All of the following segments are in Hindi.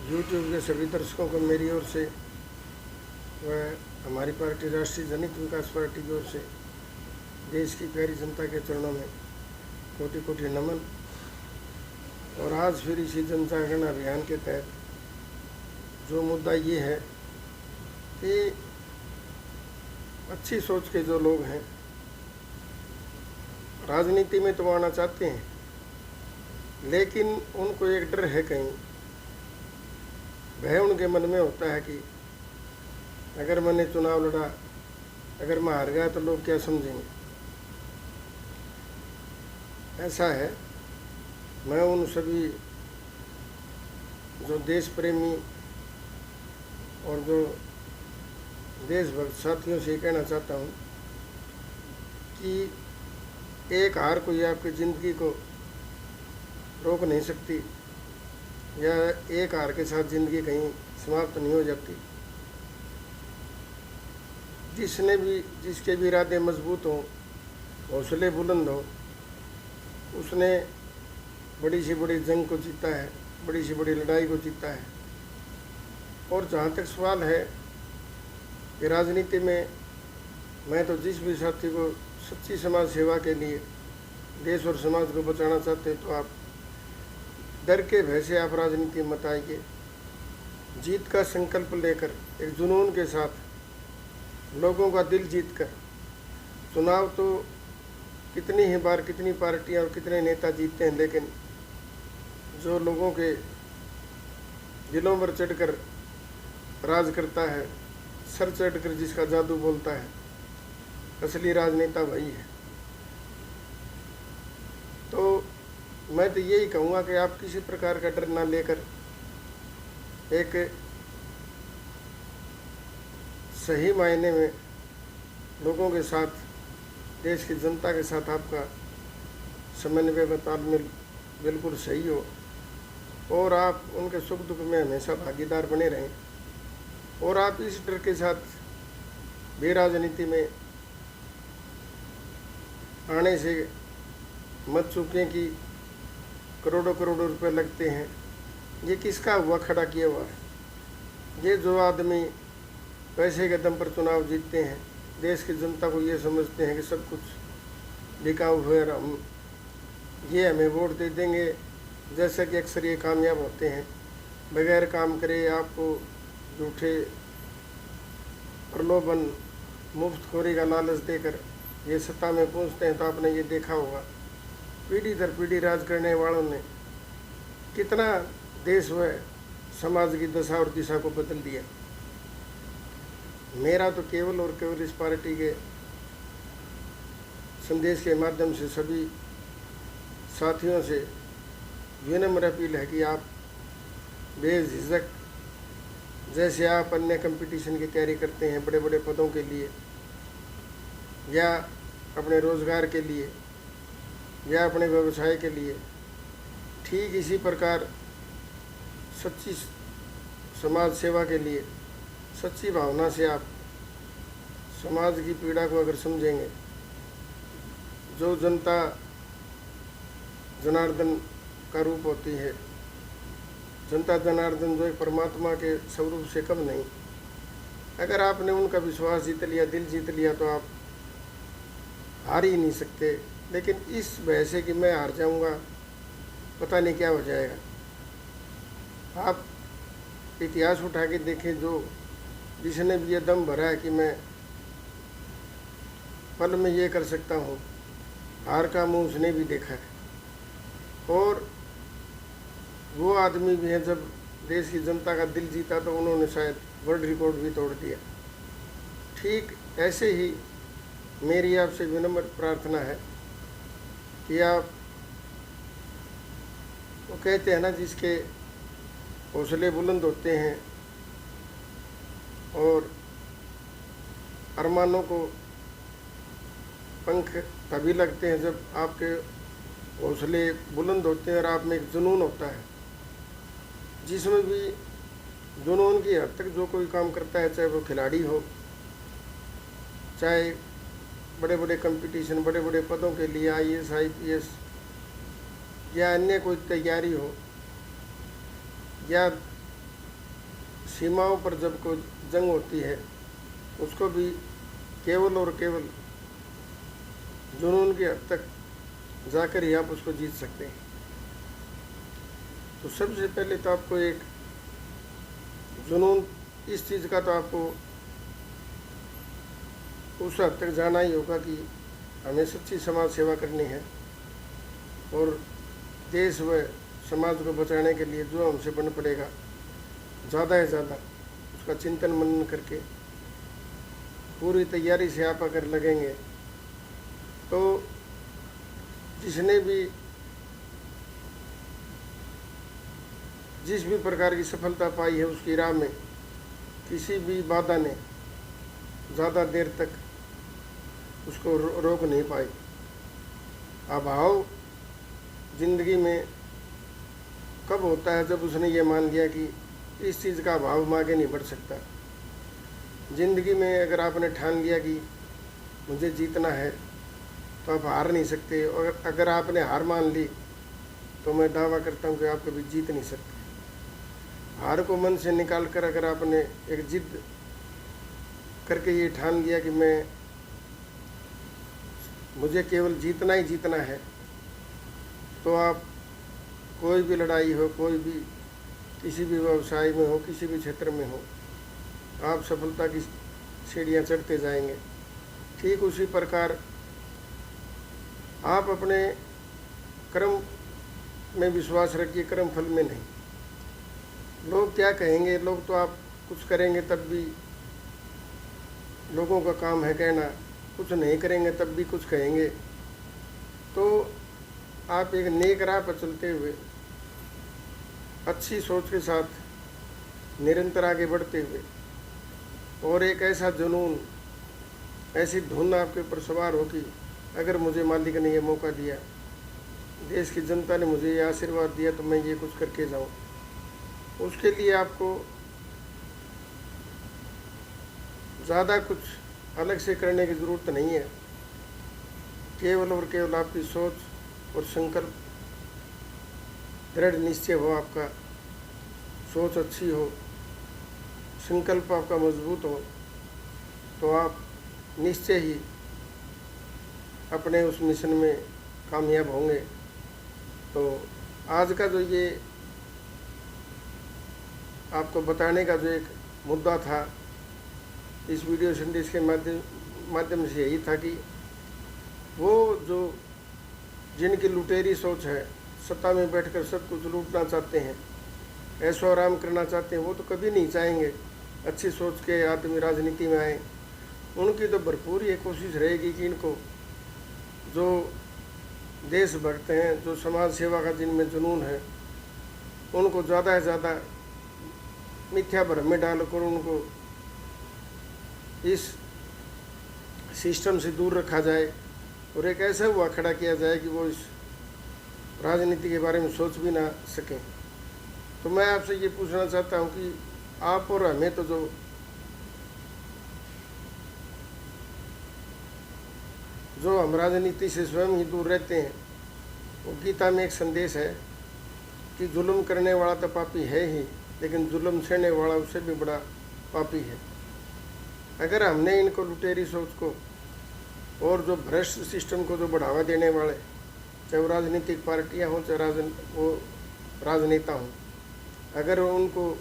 यूट्यूब के सभी दर्शकों को मेरी ओर से व हमारी पार्टी राष्ट्रीय जनहित विकास पार्टी की ओर से देश की प्यारी जनता के चरणों में कोटि कोटि नमन। और आज फिर इसी जनजागरण अभियान के तहत जो मुद्दा ये है कि अच्छी सोच के जो लोग हैं राजनीति में तो आना चाहते हैं, लेकिन उनको एक डर है, कहीं भय उनके मन में होता है कि अगर मैंने चुनाव लड़ा, अगर मैं हार गया तो लोग क्या समझेंगे। ऐसा है, मैं उन सभी जो देश प्रेमी और जो देशभक्त साथियों से कहना चाहता हूँ कि एक हार कोई आपकी ज़िंदगी को रोक नहीं सकती, या एक हार के साथ ज़िंदगी कहीं समाप्त नहीं हो जाती। जिसके भी इरादे मजबूत हों, हौसले बुलंद हों, उसने बड़ी से बड़ी जंग को जीता है, बड़ी से बड़ी लड़ाई को जीता है। और जहाँ तक सवाल है कि राजनीति में मैं तो जिस भी साथी को सच्ची समाज सेवा के लिए देश और समाज को बचाना चाहते हैं, तो आप डर के भय से आप राजनीति मत आइए। जीत का संकल्प लेकर एक जुनून के साथ लोगों का दिल जीत कर, चुनाव तो कितनी ही बार कितनी पार्टियां और कितने नेता जीतते हैं, लेकिन जो लोगों के दिलों पर चढ़कर राज करता है, सर चढ़कर जिसका जादू बोलता है, असली राजनेता वही है। तो मैं तो यही कहूँगा कि आप किसी प्रकार का डर ना लेकर एक सही मायने में लोगों के साथ, देश की जनता के साथ आपका समन्वय व तालमेल बिल्कुल सही हो, और आप उनके सुख दुख में हमेशा भागीदार बने रहें। और आप इस डर के साथ भी राजनीति में आने से मत चूकें कि करोड़ों करोड़ों रुपए लगते हैं। ये किसका हुआ खड़ा किया हुआ है? ये जो आदमी पैसे के दम पर चुनाव जीतते हैं, देश की जनता को ये समझते हैं कि सब कुछ बिकाऊ हुए और हम ये हमें वोट दे देंगे, जैसा कि अक्सर ये कामयाब होते हैं। बगैर काम करे आपको झूठे प्रलोभन, मुफ्तखोरी का लालच देकर ये सत्ता में पहुंचते हैं। तो आपने ये देखा होगा, पीढ़ी दर पीढ़ी राज करने वालों ने कितना देश व समाज की दशा और दिशा को बदल दिया। मेरा तो केवल और केवल इस पार्टी के संदेश के माध्यम से सभी साथियों से विनम्र अपील है कि आप बेझिझक, जैसे आप अन्य कंपटीशन की तैयारी करते हैं बड़े बड़े पदों के लिए, या अपने रोज़गार के लिए, या अपने व्यवसाय के लिए, ठीक इसी प्रकार सच्ची समाज सेवा के लिए सच्ची भावना से आप समाज की पीड़ा को अगर समझेंगे, जो जनता जनार्दन का रूप होती है, जनता जनार्दन जो एक परमात्मा के स्वरूप से कम नहीं, अगर आपने उनका विश्वास जीत लिया, दिल जीत लिया, तो आप हार ही नहीं सकते। लेकिन इस वजह से कि मैं हार जाऊंगा, पता नहीं क्या हो जाएगा। आप इतिहास उठा के देखें, जिसने भी ये दम भरा है कि मैं पल में ये कर सकता हूँ, हार का मुँह उसने भी देखा है। और वो आदमी भी हैं, जब देश की जनता का दिल जीता तो उन्होंने शायद वर्ल्ड रिकॉर्ड भी तोड़ दिया। ठीक ऐसे ही मेरी आपसे विनम्र प्रार्थना है कि आप, वो कहते हैं ना, जिसके हौसले बुलंद होते हैं और अरमानों को पंख तभी लगते हैं जब आपके हौसले बुलंद होते हैं और आप में एक जुनून होता है। जिसमें भी जुनून की हद तक जो कोई काम करता है, चाहे वो खिलाड़ी हो, चाहे बड़े बड़े कंपटीशन, बड़े बड़े पदों के लिए IAS IPS या अन्य कोई तैयारी हो, या सीमाओं पर जब कोई जंग होती है उसको भी केवल और केवल जुनून की हद तक जाकर ही आप उसको जीत सकते हैं। तो सबसे पहले तो आपको एक जुनून इस चीज़ का तो आपको उस हद तक जाना ही होगा कि हमें सच्ची समाज सेवा करनी है और देश व समाज को बचाने के लिए जो हमसे बन पड़ेगा ज़्यादा से ज़्यादा उसका चिंतन मनन करके पूरी तैयारी से आप अगर लगेंगे तो जिसने भी जिस भी प्रकार की सफलता पाई है उसकी राह में किसी भी बाधा ने ज़्यादा देर तक उसको रोक नहीं पाई। अभाव जिंदगी में कब होता है? जब उसने ये मान लिया कि इस चीज़ का अभाव मैं आगे नहीं बढ़ सकता। जिंदगी में अगर आपने ठान लिया कि मुझे जीतना है तो आप हार नहीं सकते, और अगर आपने हार मान ली तो मैं दावा करता हूँ कि आप कभी जीत नहीं सकते। हार को मन से निकाल कर अगर आपने एक जिद करके ये ठान लिया कि मुझे केवल जीतना ही जीतना है, तो आप कोई भी लड़ाई हो, कोई भी किसी भी व्यवसाय में हो, किसी भी क्षेत्र में हो, आप सफलता की सीढ़ियाँ चढ़ते जाएंगे। ठीक उसी प्रकार आप अपने कर्म में विश्वास रखिए, कर्म फल में नहीं। लोग क्या कहेंगे? लोग तो आप कुछ करेंगे तब भी लोगों का काम है कहना, कुछ नहीं करेंगे तब भी कुछ कहेंगे। तो आप एक नेक राह पर चलते हुए अच्छी सोच के साथ निरंतर आगे बढ़ते हुए और एक ऐसा जुनून, ऐसी धुन आपके ऊपर सवार हो कि अगर मुझे मालिक ने ये मौका दिया, देश की जनता ने मुझे ये आशीर्वाद दिया, तो मैं ये कुछ करके जाऊं। उसके लिए आपको ज़्यादा कुछ अलग से करने की ज़रूरत नहीं है। केवल और केवल आपकी सोच और संकल्प, दृढ़ निश्चय हो, आपका सोच अच्छी हो, संकल्प आपका मजबूत हो, तो आप निश्चय ही अपने उस मिशन में कामयाब होंगे। तो आज का जो ये आपको बताने का जो एक मुद्दा था इस वीडियो संदेश के माध्यम से यही था कि वो जो जिनकी लुटेरी सोच है, सत्ता में बैठकर सब कुछ लूटना चाहते हैं, ऐशो आराम करना चाहते हैं, वो तो कभी नहीं चाहेंगे अच्छी सोच के आदमी राजनीति में आए। उनकी तो भरपूर ये कोशिश रहेगी कि इनको जो देश भक्त हैं, जो समाज सेवा का जिनमें जुनून है, उनको ज़्यादा से ज़्यादा मिथ्या भ्रम में डालकर उनको इस सिस्टम से दूर रखा जाए और एक ऐसा हुआ खड़ा किया जाए कि वो इस राजनीति के बारे में सोच भी ना सकें। तो मैं आपसे ये पूछना चाहता हूँ कि आप और हमें तो जो हम राजनीति से स्वयं ही दूर रहते हैं, वो गीता में एक संदेश है कि जुल्म करने वाला तो पापी है ही, लेकिन जुल्म सहने वाला उससे भी बड़ा पापी है। अगर हमने इनको लुटेरी सोच को और जो भ्रष्ट सिस्टम को जो बढ़ावा देने वाले, चाहे वो राजनीतिक पार्टियां हों, चाहे वो राजनेता हों, अगर उनको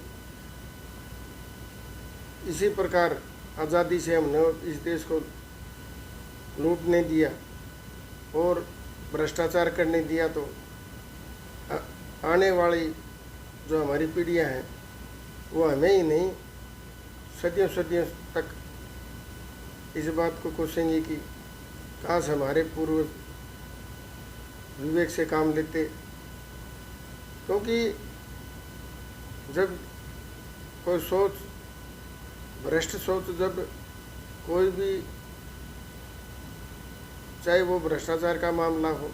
इसी प्रकार आज़ादी से हमने इस देश को लूटने दिया और भ्रष्टाचार करने दिया, तो आने वाली जो हमारी पीढ़ियां हैं वो हमें ही नहीं, सदियों सदियों तक इस बात को कोसेंगी कि काश हमारे पूर्वज विवेक से काम लेते। क्योंकि जब कोई सोच, भ्रष्ट सोच, जब कोई भी, चाहे वो भ्रष्टाचार का मामला हो,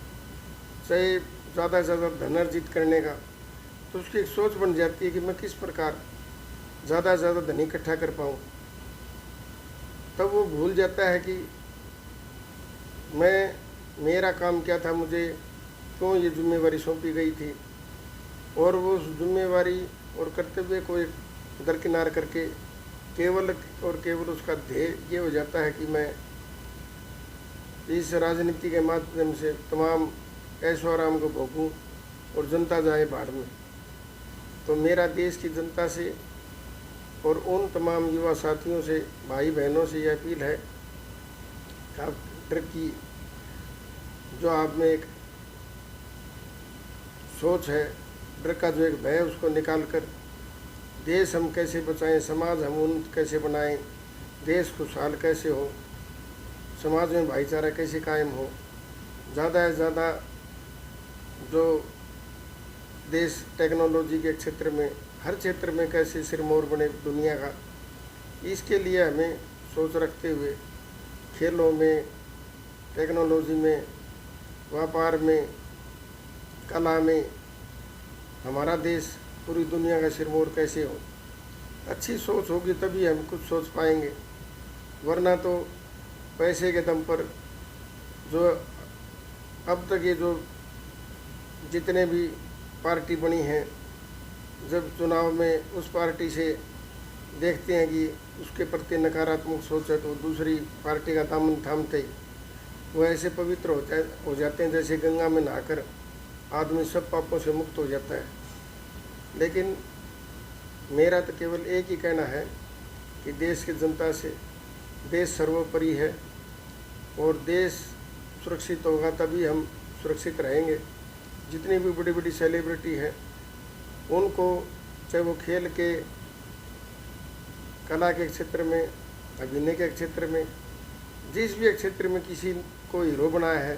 चाहे ज़्यादा से ज़्यादा धन अर्जित करने का, तो उसकी एक सोच बन जाती है कि मैं किस प्रकार ज़्यादा से ज़्यादा धन इकट्ठा कर पाऊँ। तब वो भूल जाता है कि मेरा काम क्या था, मुझे क्यों ये जिम्मेवारी सौंपी गई थी, और वो उस जिम्मेवारी और कर्तव्य को एक दरकिनार करके केवल और केवल उसका ध्येय ये हो जाता है कि मैं इस राजनीति के माध्यम से तमाम ऐशो आराम को भोगूं और जनता जाए भाड़ में। तो मेरा देश की जनता से और उन तमाम युवा साथियों से, भाई बहनों से ये अपील है कि आप डर की जो आप में एक सोच है, डर का जो एक भय है, उसको निकाल कर देश हम कैसे बचाएं, समाज हम उन्नत कैसे बनाएं, देश खुशहाल कैसे हो, समाज में भाईचारा कैसे कायम हो, ज़्यादा से ज़्यादा जो देश टेक्नोलॉजी के क्षेत्र में, हर क्षेत्र में कैसे सिरमौर बने दुनिया का, इसके लिए हमें सोच रखते हुए खेलों में, टेक्नोलॉजी में, व्यापार में, कला में हमारा देश पूरी दुनिया का सिरमौर कैसे हो। अच्छी सोच होगी तभी हम कुछ सोच पाएंगे, वरना तो पैसे के दम पर जो अब तक ये जो जितने भी पार्टी बनी हैं, जब चुनाव में उस पार्टी से देखते हैं कि उसके प्रति नकारात्मक सोच है तो दूसरी पार्टी का दामन थामते ही वो ऐसे पवित्र हो जाते हैं जैसे गंगा में नहाकर आदमी सब पापों से मुक्त हो जाता है। लेकिन मेरा तो केवल एक ही कहना है कि देश की जनता से देश सर्वोपरि है और देश सुरक्षित होगा तभी हम सुरक्षित रहेंगे। जितनी भी बड़ी बड़ी सेलिब्रिटी हैं उनको, चाहे वो खेल के, कला के क्षेत्र में, अभिनय के क्षेत्र में, जिस भी क्षेत्र में किसी को हीरो बनाया है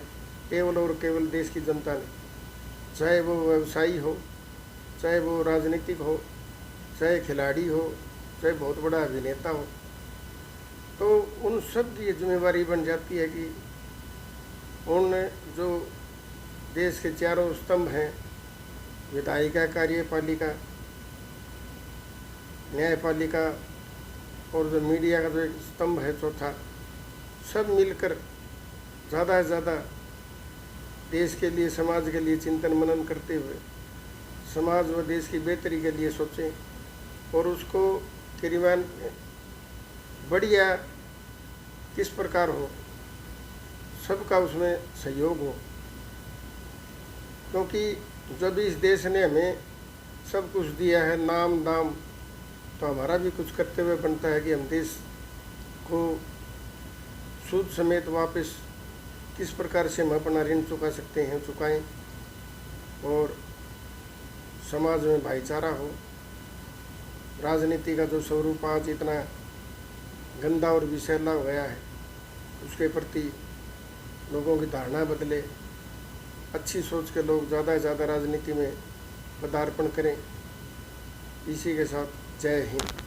केवल और केवल देश की जनता ने, चाहे वो व्यवसायी हो, चाहे वो राजनीतिक हो, चाहे खिलाड़ी हो, चाहे बहुत बड़ा अभिनेता हो। तो उन सब की जिम्मेवारी बन जाती है कि उन जो देश के चारों स्तंभ हैं, विधायिका, कार्यपालिका, न्यायपालिका और जो मीडिया का जो एक स्तंभ है चौथा, सब मिलकर ज़्यादा से ज़्यादा देश के लिए, समाज के लिए चिंतन मनन करते हुए समाज व देश की बेहतरी के लिए सोचें और उसको क्रियान्वयन बढ़िया किस प्रकार हो, सबका उसमें सहयोग हो। क्योंकि जब इस देश ने हमें सब कुछ दिया है, नाम दाम, तो हमारा भी कुछ कर्तव्य बनता है कि हम देश को सूद समेत वापस किस प्रकार से हम अपना ऋण चुका सकते हैं, चुकाएं और समाज में भाईचारा हो। राजनीति का जो स्वरूप आज इतना गंदा और विषैला हो गया है, उसके प्रति लोगों की धारणा बदले, अच्छी सोच के लोग ज़्यादा से ज़्यादा राजनीति में पदार्पण करें। इसी के साथ जय हिंद।